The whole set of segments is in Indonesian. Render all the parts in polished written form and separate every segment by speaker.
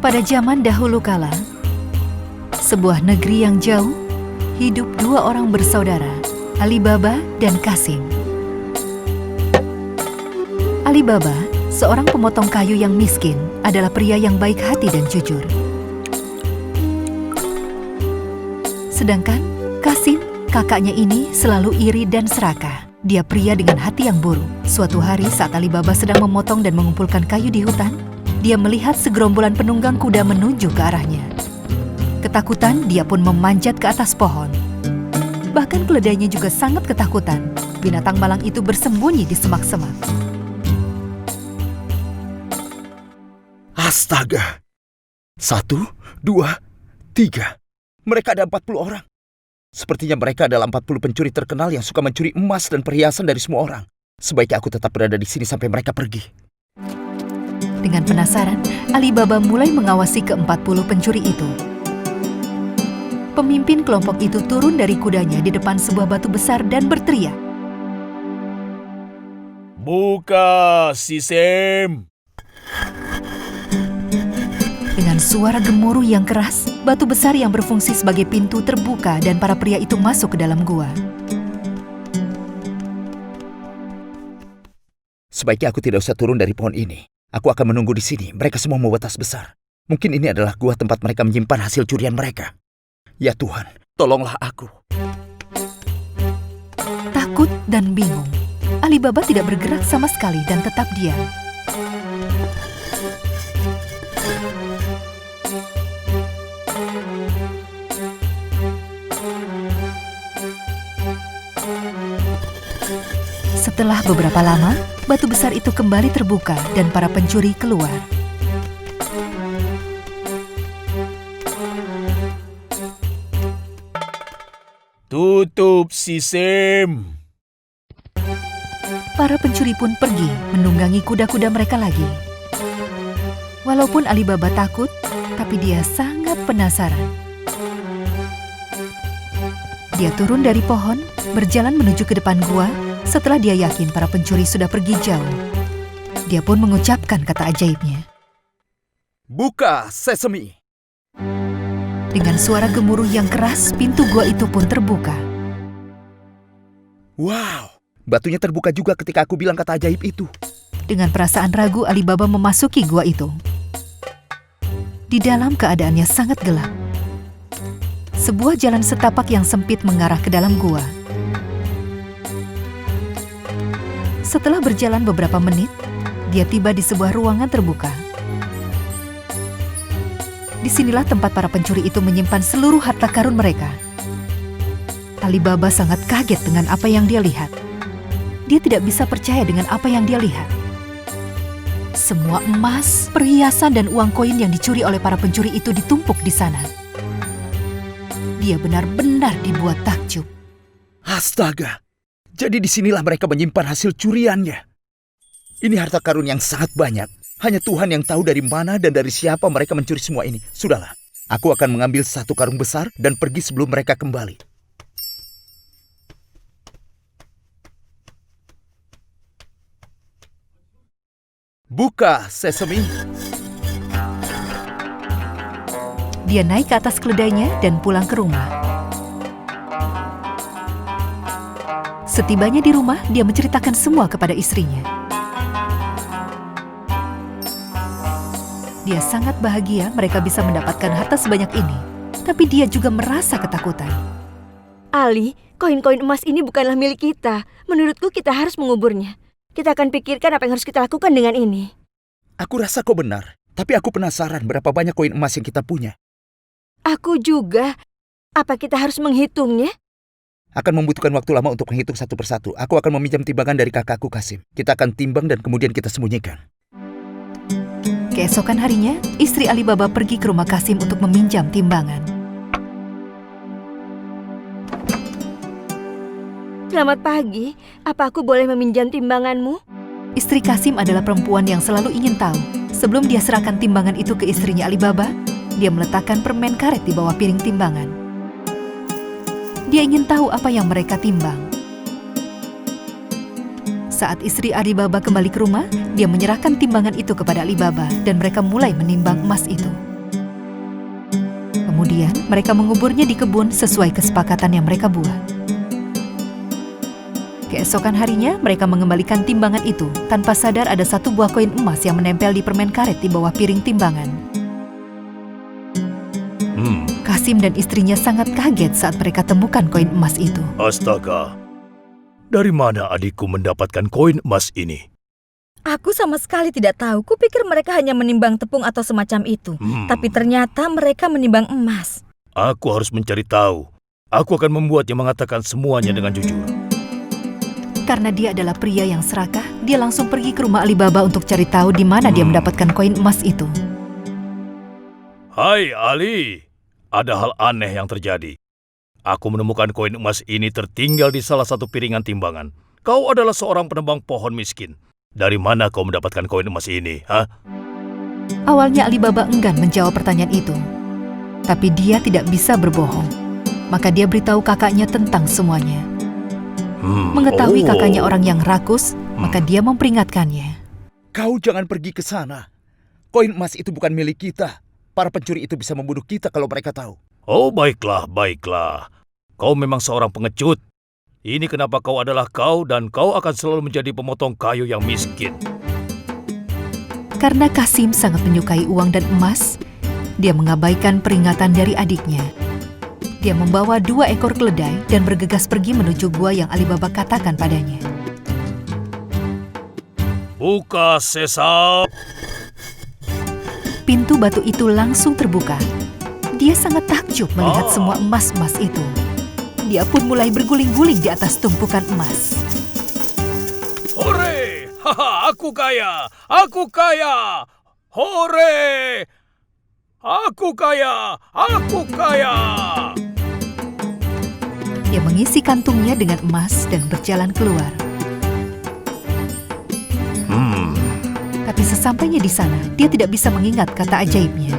Speaker 1: Pada zaman dahulu kala, sebuah negeri yang jauh, hidup dua orang bersaudara, Alibaba dan Qasim. Alibaba, seorang pemotong kayu yang miskin, adalah pria yang baik hati dan jujur. Sedangkan Qasim, kakaknya ini selalu iri dan serakah. Dia pria dengan hati yang buruk. Suatu hari saat Alibaba sedang memotong dan mengumpulkan kayu di hutan, dia melihat segerombolan penunggang kuda menuju ke arahnya. Ketakutan, dia pun memanjat ke atas pohon. Bahkan keledainya juga sangat ketakutan. Binatang malang itu bersembunyi di semak-semak.
Speaker 2: Astaga! 1, 2, 3. Mereka ada 40 orang. Sepertinya mereka adalah 40 pencuri terkenal yang suka mencuri emas dan perhiasan dari semua orang. Sebaiknya aku tetap berada di sini sampai mereka pergi.
Speaker 1: Dengan penasaran, Alibaba mulai mengawasi ke-40 pencuri itu. Pemimpin kelompok itu turun dari kudanya di depan sebuah batu besar dan berteriak.
Speaker 3: Buka, si Sam!
Speaker 1: Dengan suara gemuruh yang keras, batu besar yang berfungsi sebagai pintu terbuka dan para pria itu masuk ke dalam gua.
Speaker 2: Sebaiknya aku tidak usah turun dari pohon ini. Aku akan menunggu di sini. Mereka semua membawa tas besar. Mungkin ini adalah gua tempat mereka menyimpan hasil curian mereka. Ya Tuhan, tolonglah aku.
Speaker 1: Takut dan bingung, Alibaba tidak bergerak sama sekali dan tetap diam. Setelah beberapa lama, batu besar itu kembali terbuka dan para pencuri keluar.
Speaker 3: Tutup, si Sam!
Speaker 1: Para pencuri pun pergi menunggangi kuda-kuda mereka lagi. Walaupun Alibaba takut, tapi dia sangat penasaran. Dia turun dari pohon, berjalan menuju ke depan gua. Setelah dia yakin para pencuri sudah pergi jauh, dia pun mengucapkan kata ajaibnya.
Speaker 2: Buka, sesame!
Speaker 1: Dengan suara gemuruh yang keras, pintu gua itu pun terbuka.
Speaker 2: Wow! Batunya terbuka juga ketika aku bilang kata ajaib itu.
Speaker 1: Dengan perasaan ragu, Alibaba memasuki gua itu. Di dalam keadaannya sangat gelap. Sebuah jalan setapak yang sempit mengarah ke dalam gua. Setelah berjalan beberapa menit, dia tiba di sebuah ruangan terbuka. Disinilah tempat para pencuri itu menyimpan seluruh harta karun mereka. Alibaba sangat kaget dengan apa yang dia lihat. Dia tidak bisa percaya dengan apa yang dia lihat. Semua emas, perhiasan, dan uang koin yang dicuri oleh para pencuri itu ditumpuk di sana. Dia benar-benar dibuat takjub.
Speaker 2: Astaga! Jadi disinilah mereka menyimpan hasil curiannya. Ini harta karun yang sangat banyak. Hanya Tuhan yang tahu dari mana dan dari siapa mereka mencuri semua ini. Sudahlah, aku akan mengambil satu karung besar dan pergi sebelum mereka kembali. Buka, sesame!
Speaker 1: Dia naik ke atas keledainya dan pulang ke rumah. Setibanya di rumah, dia menceritakan semua kepada istrinya. Dia sangat bahagia mereka bisa mendapatkan harta sebanyak ini. Tapi dia juga merasa ketakutan.
Speaker 4: Ali, koin-koin emas ini bukanlah milik kita. Menurutku kita harus menguburnya. Kita akan pikirkan apa yang harus kita lakukan dengan ini.
Speaker 2: Aku rasa kau benar. Tapi aku penasaran berapa banyak koin emas yang kita punya.
Speaker 4: Aku juga. Apa kita harus menghitungnya?
Speaker 2: Akan membutuhkan waktu lama untuk menghitung satu persatu. Aku akan meminjam timbangan dari kakakku Qasim. Kita akan timbang dan kemudian kita sembunyikan.
Speaker 1: Keesokan harinya, istri Alibaba pergi ke rumah Qasim untuk meminjam timbangan.
Speaker 4: Selamat pagi. Apa aku boleh meminjam timbanganmu?
Speaker 1: Istri Qasim adalah perempuan yang selalu ingin tahu. Sebelum dia serahkan timbangan itu ke istrinya Alibaba, dia meletakkan permen karet di bawah piring timbangan. Dia ingin tahu apa yang mereka timbang. Saat istri Alibaba kembali ke rumah, dia menyerahkan timbangan itu kepada Alibaba dan mereka mulai menimbang emas itu. kemudian, mereka menguburnya di kebun sesuai kesepakatan yang mereka buat. Keesokan harinya, mereka mengembalikan timbangan itu. Tanpa sadar ada satu buah koin emas yang menempel di permen karet di bawah piring timbangan. Kasim dan istrinya sangat kaget saat mereka temukan koin emas itu.
Speaker 3: Astaga, dari mana adikku mendapatkan koin emas ini?
Speaker 5: Aku sama sekali tidak tahu. Kupikir mereka hanya menimbang tepung atau semacam itu. Tapi ternyata mereka menimbang emas.
Speaker 3: Aku harus mencari tahu. Aku akan membuatnya mengatakan semuanya dengan jujur.
Speaker 1: Karena dia adalah pria yang serakah, dia langsung pergi ke rumah Alibaba untuk cari tahu di mana dia mendapatkan koin emas itu.
Speaker 3: Hai Ali, ada hal aneh yang terjadi. Aku menemukan koin emas ini tertinggal di salah satu piringan timbangan. Kau adalah seorang penebang pohon miskin. Dari mana kau mendapatkan koin emas ini, ha?
Speaker 1: Awalnya Alibaba enggan menjawab pertanyaan itu. Tapi dia tidak bisa berbohong. Maka dia beritahu kakaknya tentang semuanya. Mengetahui kakaknya orang yang rakus, maka dia memperingatkannya.
Speaker 2: Kau jangan pergi ke sana. Koin emas itu bukan milik kita. Para pencuri itu bisa membunuh kita kalau mereka tahu.
Speaker 3: Oh, baiklah, baiklah. Kau memang seorang pengecut. Ini kenapa kau adalah kau dan kau akan selalu menjadi pemotong kayu yang miskin.
Speaker 1: Karena Kasim sangat menyukai uang dan emas, dia mengabaikan peringatan dari adiknya. Dia membawa 2 ekor keledai dan bergegas pergi menuju gua yang Alibaba katakan padanya.
Speaker 3: Buka sesam.
Speaker 1: Pintu batu itu langsung terbuka. Dia sangat takjub melihat semua emas-emas itu. Dia pun mulai berguling-guling di atas tumpukan emas.
Speaker 3: Hore! Haha, aku kaya! Aku kaya! Hore! Aku kaya! Aku kaya!
Speaker 1: Dia mengisi kantungnya dengan emas dan berjalan keluar. Tapi sesampainya di sana, dia tidak bisa mengingat kata ajaibnya.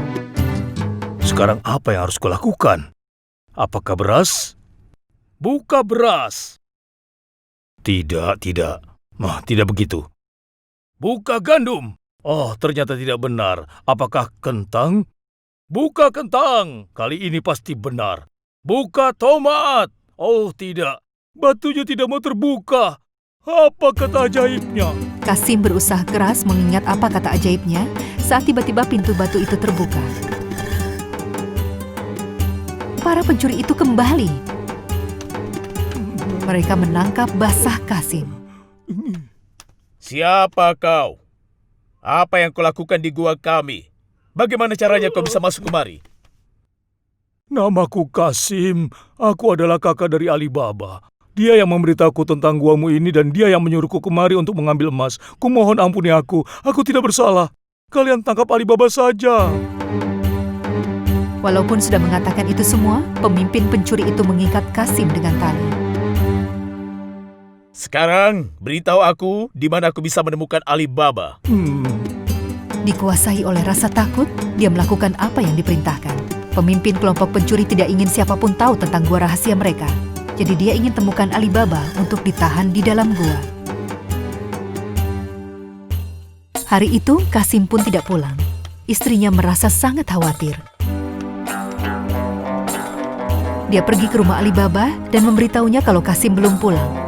Speaker 3: Sekarang apa yang harus kulakukan? Apakah beras? Buka beras. Tidak. Tidak begitu. Buka gandum. Oh, ternyata tidak benar. Apakah kentang? Buka kentang. Kali ini pasti benar. Buka tomat. Oh, tidak. Batunya tidak mau terbuka. Apa kata ajaibnya?
Speaker 1: Kasim berusaha keras mengingat apa kata ajaibnya saat tiba-tiba pintu batu itu terbuka. Para pencuri itu kembali. Mereka menangkap basah Kasim.
Speaker 3: Siapa kau? Apa yang kau lakukan di gua kami? Bagaimana caranya kau bisa masuk kemari? Namaku Kasim. Aku adalah kakak dari Alibaba. Dia yang memberitahuku tentang guamu ini dan dia yang menyuruhku kemari untuk mengambil emas. Kumohon ampuni aku. Aku tidak bersalah. Kalian tangkap Alibaba saja.
Speaker 1: Walaupun sudah mengatakan itu semua, pemimpin pencuri itu mengikat Kasim dengan tali.
Speaker 3: Sekarang, beritahu aku di mana aku bisa menemukan Alibaba.
Speaker 1: Dikuasai oleh rasa takut, dia melakukan apa yang diperintahkan. Pemimpin kelompok pencuri tidak ingin siapapun tahu tentang gua rahasia mereka. Jadi dia ingin temukan Alibaba untuk ditahan di dalam gua. Hari itu, Kasim pun tidak pulang. Istrinya merasa sangat khawatir. Dia pergi ke rumah Alibaba dan memberitahunya kalau Kasim belum pulang.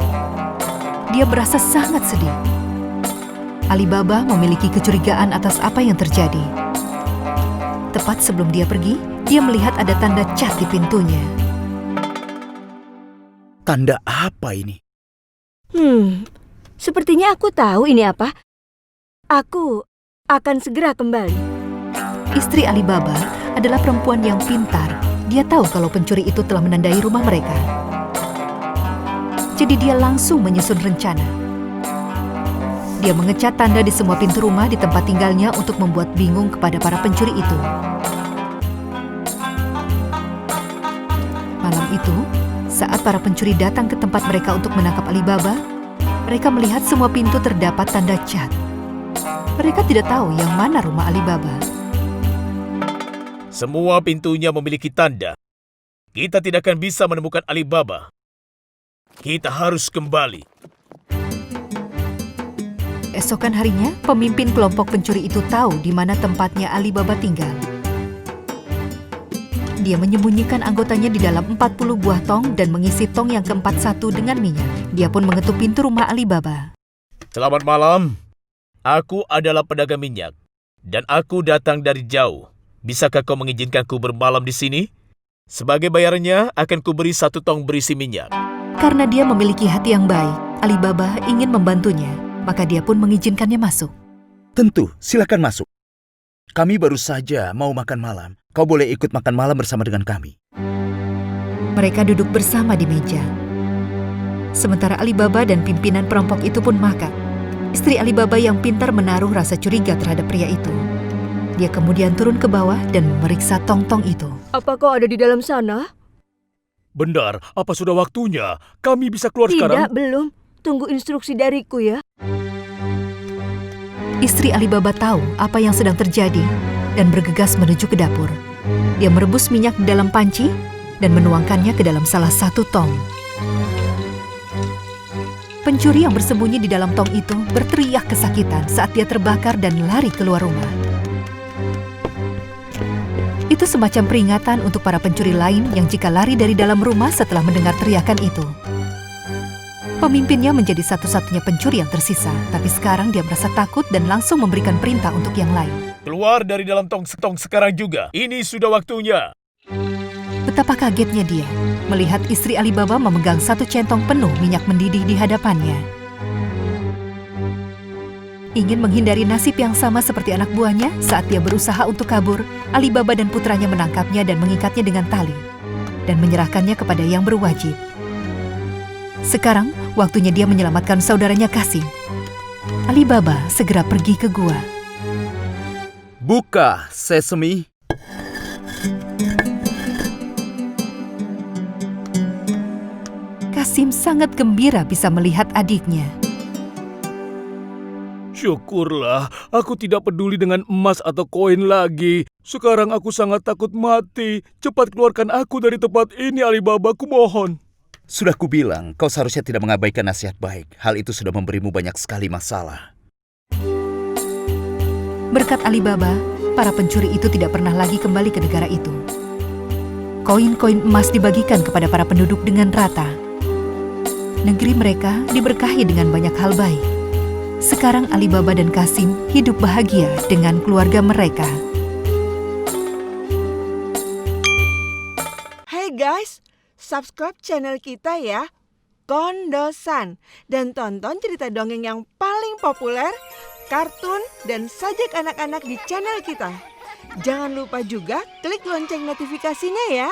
Speaker 1: Dia merasa sangat sedih. Alibaba memiliki kecurigaan atas apa yang terjadi. Tepat sebelum dia pergi, dia melihat ada tanda cat di pintunya.
Speaker 2: Tanda apa ini?
Speaker 4: Sepertinya aku tahu ini apa. Aku akan segera kembali.
Speaker 1: Istri Alibaba adalah perempuan yang pintar. Dia tahu kalau pencuri itu telah menandai rumah mereka. Jadi dia langsung menyusun rencana. Dia mengecat tanda di semua pintu rumah di tempat tinggalnya untuk membuat bingung kepada para pencuri itu. Malam itu, saat para pencuri datang ke tempat mereka untuk menangkap Alibaba, mereka melihat semua pintu terdapat tanda cat. Mereka tidak tahu yang mana rumah Alibaba.
Speaker 3: Semua pintunya memiliki tanda. Kita tidak akan bisa menemukan Alibaba. Kita harus kembali.
Speaker 1: Esokan harinya, pemimpin kelompok pencuri itu tahu di mana tempatnya Alibaba tinggal. Dia menyembunyikan anggotanya di dalam 40 buah tong dan mengisi tong yang keempat satu dengan minyak. Dia pun mengetuk pintu rumah Alibaba.
Speaker 6: Selamat malam. Aku adalah pedagang minyak dan aku datang dari jauh. Bisakah kau mengizinkanku bermalam di sini? Sebagai bayarannya akan kuberi 1 tong berisi minyak.
Speaker 1: Karena dia memiliki hati yang baik, Alibaba ingin membantunya, maka dia pun mengizinkannya masuk.
Speaker 2: Tentu, silakan masuk. Kami baru saja mau makan malam. Kau boleh ikut makan malam bersama dengan kami.
Speaker 1: Mereka duduk bersama di meja. Sementara Alibaba dan pimpinan perampok itu pun makan. Istri Alibaba yang pintar menaruh rasa curiga terhadap pria itu. Dia kemudian turun ke bawah dan memeriksa tong-tong itu.
Speaker 4: Apa kau ada di dalam sana?
Speaker 3: Benar, apa sudah waktunya? Kami bisa keluar sekarang?
Speaker 4: Tidak, belum. Tunggu instruksi dariku ya.
Speaker 1: Istri Alibaba tahu apa yang sedang terjadi dan bergegas menuju ke dapur. Dia merebus minyak di dalam panci dan menuangkannya ke dalam salah satu tong. Pencuri yang bersembunyi di dalam tong itu berteriak kesakitan saat dia terbakar dan lari keluar rumah. Itu semacam peringatan untuk para pencuri lain yang jika lari dari dalam rumah setelah mendengar teriakan itu. Pemimpinnya menjadi satu-satunya pencuri yang tersisa, tapi sekarang dia merasa takut dan langsung memberikan perintah untuk yang lain.
Speaker 6: Keluar dari dalam tong sekarang juga. Ini sudah waktunya.
Speaker 1: Betapa kagetnya dia melihat istri Alibaba memegang 1 centong penuh minyak mendidih di hadapannya. Ingin menghindari nasib yang sama seperti anak buahnya saat dia berusaha untuk kabur, Alibaba dan putranya menangkapnya dan mengikatnya dengan tali dan menyerahkannya kepada yang berwajib. Sekarang, waktunya dia menyelamatkan saudaranya Qasim. Alibaba segera pergi ke gua.
Speaker 2: Buka, Sesame.
Speaker 1: Qasim sangat gembira bisa melihat adiknya.
Speaker 3: Syukurlah, aku tidak peduli dengan emas atau koin lagi. Sekarang aku sangat takut mati. Cepat keluarkan aku dari tempat ini, Alibaba, ku mohon.
Speaker 2: Sudah kubilang, kau seharusnya tidak mengabaikan nasihat baik. Hal itu sudah memberimu banyak sekali masalah.
Speaker 1: Berkat Alibaba, para pencuri itu tidak pernah lagi kembali ke negara itu. Koin-koin emas dibagikan kepada para penduduk dengan rata. Negeri mereka diberkahi dengan banyak hal baik. Sekarang Alibaba dan Qasim hidup bahagia dengan keluarga mereka.
Speaker 7: Hey guys, subscribe channel kita ya, Kondosan, dan tonton cerita dongeng yang paling populer, kartun, dan sajak anak-anak di channel kita. Jangan lupa juga klik lonceng notifikasinya ya.